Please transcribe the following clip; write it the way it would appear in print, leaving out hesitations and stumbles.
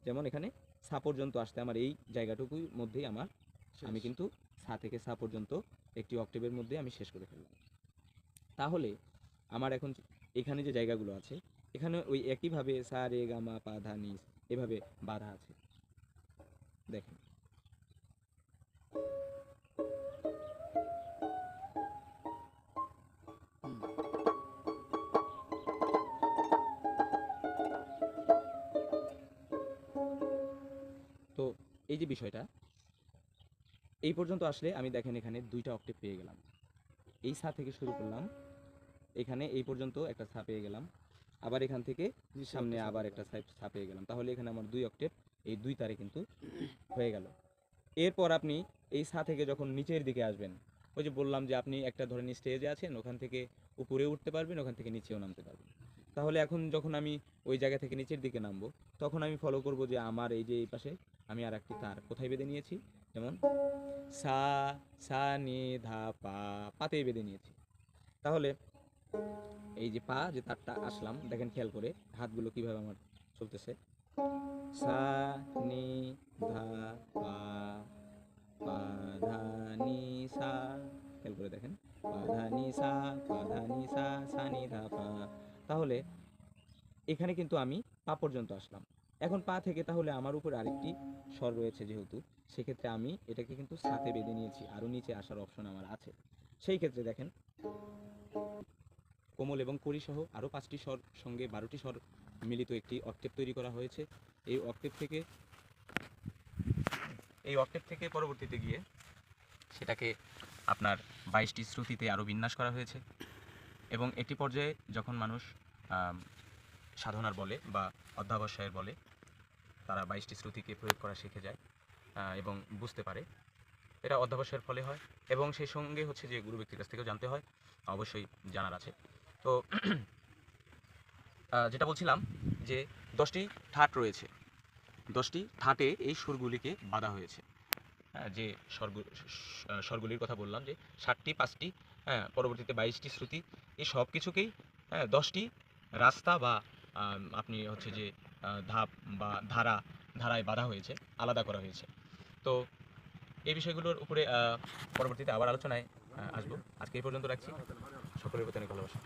যেমন এখানে সা পর্যন্ত আসতে আমার এই জায়গাটুকুর মধ্যেই আমি কিন্তু সা থেকে সা পর্যন্ত একটি অক্টেভের মধ্যে আমি শেষ করে ফেললাম। তাহলে আমার এখন এখানে যে জায়গাগুলো আছে এখানে ওই একইভাবে সা রে গা মা পা ধা নি এভাবে বাধা আছে, দেখেন। তো এই যে বিষয়টা এই পর্যন্ত আসলে আমি দেখেন এখানে দুইটা অক্টেভ পেয়ে গেলাম। এই সা থেকে শুরু করলাম, এখানে এই পর্যন্ত একটা সা পেয়ে গেলাম, আবার এখান থেকে সামনে আবার একটা সা পেয়ে গেলাম। তাহলে এখানে আমার দুই অক্টেভ এই দুই তারে কিন্তু হয়ে গেল। এরপর আপনি এই সা থেকে যখন নিচের দিকে আসবেন, ওই যে বললাম যে আপনি একটা ধরেন স্টেজে আছেন, ওখান থেকে উপরে উঠতে পারবেন, ওখান থেকে নিচেও নামতে পারবেন। তাহলে এখন যখন আমি ওই জায়গা থেকে নিচের দিকে নামবো তখন আমি ফলো করব যে আমার এই যে এই পাশে আমি আর একটি তার কোথায় বেঁধে নিয়েছি, যেমন সা সা নি ধা পা, পাতেই বেঁধে নিয়েছি। তাহলে এই যে পা যে তারটা আসলাম, দেখেন খেয়াল করে হাতগুলো কিভাবে আমার চলতেছে, সা নি ধা পা, পা ধা নি সা, খেয়াল করে দেখেন, পা ধা নি সা, পা ধা নি সা, সা নি ধা পা। তাহলে এখানে কিন্তু আমি পা পর্যন্ত আসলাম। এখন পা থেকে তাহলে আমার উপর আরেকটি স্বর রয়েছে, যেহেতু সেক্ষেত্রে আমি এটাকে কিন্তু সাথে বেঁধে নিয়েছি, আরও নিচে আসার অপশন আমার আছে। সেই ক্ষেত্রে দেখেন কোমল এবং কড়ি সহ আরও 5টি স্বর সঙ্গে 12টি স্বর মিলিত একটি অক্টেভ তৈরি করা হয়েছে। এই অক্টেভ থেকে পরবর্তীতে গিয়ে সেটাকে আপনার 22টি শ্রুতিতে আরও বিন্যাস করা হয়েছে। এবং একটি পর্যায়ে যখন মানুষ সাধনার বলে বা অধ্যাবসায়ের বলে তারা 22টি শ্রুতিকে প্রয়োগ করা শিখে যায় এবং বুঝতে পারে, এটা অধ্যাবসায়ের ফলে হয়। এবং সেই সঙ্গে হচ্ছে যে গুরু ব্যক্তির কাছ থেকেও জানতে হয়, অবশ্যই জানার আছে। তো যেটা বলছিলাম যে 10টি ঠাট রয়েছে, 10টি ঠাটে এই সুরগুলিকে বাঁধা হয়েছে। যে স্বরগুলির কথা বললাম যে 7টি 5টি, পরবর্তীতে 22টি শ্রুতি, এই সব কিছুকেই 10টি রাস্তা বা আপনি হচ্ছে যে ধাপ বা ধারায় বাঁধা হয়েছে, আলাদা করা হয়েছে। তো এই বিষয়গুলোর উপরে পরবর্তীতে আবার আলোচনায় আসবো। আজকে এই পর্যন্ত রাখছি। সকলের প্রতি অনেক ভালোবাসা।